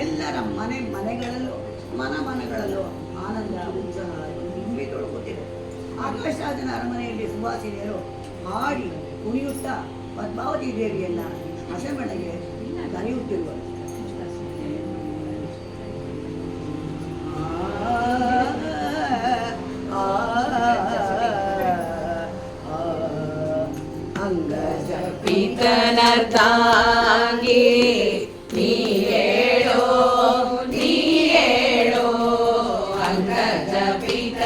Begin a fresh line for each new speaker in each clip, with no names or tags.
ಎಲ್ಲರ ಮನೆಗಳಲ್ಲೂ ಮನಗಳಲ್ಲೂ ಆನಂದ ಉತ್ಸಾಹ ತುಂಬಿ ತೊಡಗುತ್ತಿದೆ. ಆಕಾಶರಾಜನ ಅರಮನೆಯಲ್ಲಿ ಸುಭಾಷಿಣಿಯರು ಹಾಡಿ ಕುಣಿಯುತ್ತಾ ಪದ್ಮಾವತಿ ದೇವಿಯನ್ನ ಹಸೆಮಣೆಗೆ ಕರೆಯುತ್ತಿರುವರು. ಅಂಗಜ
ಪಿತನರ್ತಾಂಗಿ ನೀ ಹೇಳೋ ಅಂಗಜ ಪಿತನರ್ತಾಂಗಿ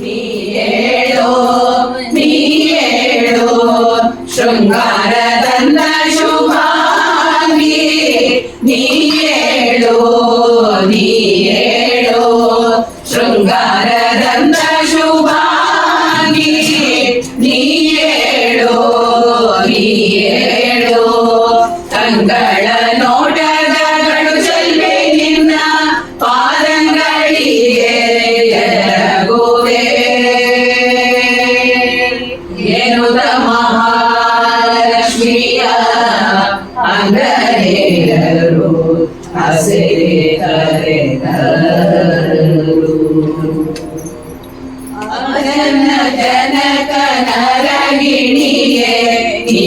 ನೀ ಹೇಳೋ ಶೃಂಗಾರದನ್ನ ಶುಭಾಂಗಿ ನೀ ಹೇಳೋ ಶೃಂಗಾರದನ್ನ ಶುಭಾಂಗಿ ನೀ ಹೇಳೋ ತಂಗಳ ನೋಟದ ಗಡು ಚೆಲ್ವೆ ನಿನ್ನ ಪಾದಂಗಳಿಗೆ ಎರಗುವೆ ಎನ್ನುತ್ತ ಮಹಾಲಕ್ಷ್ಮಿಯ ಅಂಗನೆಯರು ಹಸೆ ಕರೆದರು. ಜನಕ ನರಗಿಣಿಯೇ ನೀ